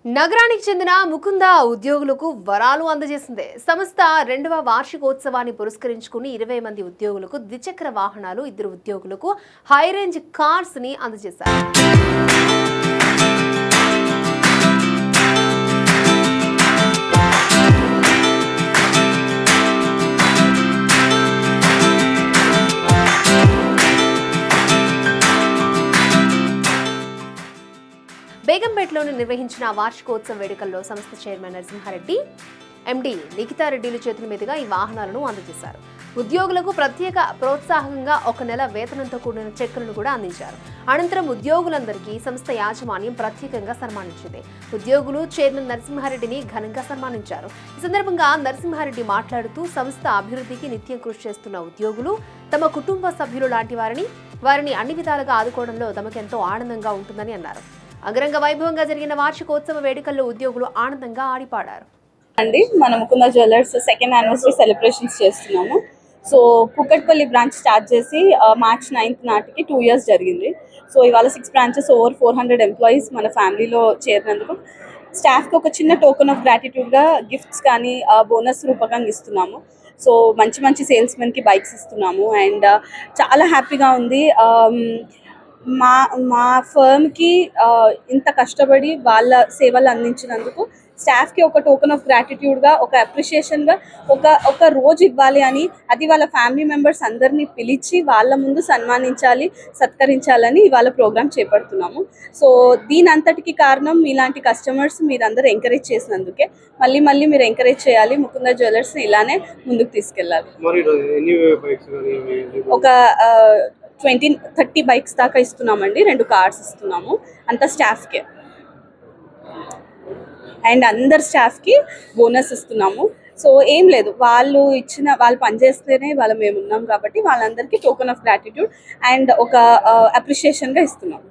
నగరానికి చెందిన ముకుంద ఉద్యోగులకు వరాలు అందజేసింది. సంస్థ 2వ వార్షికోత్సవాన్ని పురస్కరించుకుని 20 మంది ఉద్యోగులకు ద్విచక్ర వాహనాలు, 2 ఉద్యోగులకు హై రేంజ్ కార్స్ ని అందజేశారు. బేగంపేటలోని నిర్వహించిన వార్షికోత్సవ వేడుకల్లో సంస్థ చైర్మన్ నరసింహారెడ్డి, ఎండీ నిఖితారెడ్డిల చేతుల మీదుగా ఈ వాహనాలను అందజేశారు. ఉద్యోగులకు ప్రత్యేక ప్రోత్సాహంగా 1 నెల వేతనంతో కూడిన చెక్కులను కూడా అందించారు. అనంతరం ఉద్యోగులందరికీ సంస్థ యాజమాన్యం ప్రత్యేకంగా సన్మానించింది. ఉద్యోగులు చైర్మన్ నరసింహారెడ్డిని ఘనంగా సన్మానించారు. ఈ సందర్భంగా నరసింహారెడ్డి మాట్లాడుతూ సంస్థ అభివృద్ధికి నిత్యం కృషి చేస్తున్న ఉద్యోగులు తమ కుటుంబ సభ్యులు లాంటి వారిని అన్ని విధాలుగా ఆదుకోవడంలో తమకెంతో ఆనందంగా ఉంటుందని అన్నారు. అంగరంగ వైభవంగా జరిగిన వార్షికోత్సవ వేడుకల్లో ఉద్యోగులు ఆనందంగా ఆడిపాడారు. మన Mukunda jewellers 2nd anniversary celebrations చేస్తున్నాము. సో కుకట్పల్లి బ్రాంచ్ స్టార్ట్ చేసి మార్చ్ 9th నాటికి 2 years జరిగింది. సో ఇవాళ 6 branches ఓవర్ 400 ఎంప్లాయీస్ మన ఫ్యామిలీలో చేరినందుకు స్టాఫ్కి ఒక చిన్న టోకెన్ ఆఫ్ గ్రాటిట్యూడ్గా గిఫ్ట్స్ కానీ బోనస్ రూపకంగా ఇస్తున్నాము. సో మంచి సేల్స్మెన్కి బైక్స్ ఇస్తున్నాము అండ్ చాలా హ్యాపీగా ఉంది. మా ఫర్మ్కి ఇంత కష్టపడి వాళ్ళ సేవలు అందించినందుకు స్టాఫ్కి ఒక టోకెన్ ఆఫ్ గ్రాటిట్యూడ్గా, ఒక అప్రిషియేషన్గా ఒక రోజు ఇవ్వాలి అని, అది వాళ్ళ ఫ్యామిలీ మెంబర్స్ అందరినీ పిలిచి వాళ్ళ ముందు సన్మానించాలి, సత్కరించాలని ఇవాళ ప్రోగ్రామ్ చేపడుతున్నాము. సో దీని అంతటికి కారణం మీలాంటి కస్టమర్స్ మీరందరూ ఎంకరేజ్ చేసినందుకే. మళ్ళీ మీరు ఎంకరేజ్ చేయాలి, ముకుంద జ్యువెలర్స్ని ఇలానే ముందుకు తీసుకెళ్ళాలి. ఒక 20-30 బైక్స్ దాకా ఇస్తున్నామండి, 2 కార్స్ ఇస్తున్నాము, అంతా స్టాఫ్కే. అండ్ అందరు స్టాఫ్కి బోనస్ ఇస్తున్నాము. సో ఏం లేదు, వాళ్ళు పనిచేస్తేనే మేము ఉన్నాం కాబట్టి వాళ్ళందరికీ టోకెన్ ఆఫ్ గ్రాటిట్యూడ్ అండ్ ఒక అప్రిషియేషన్గా ఇస్తున్నాము.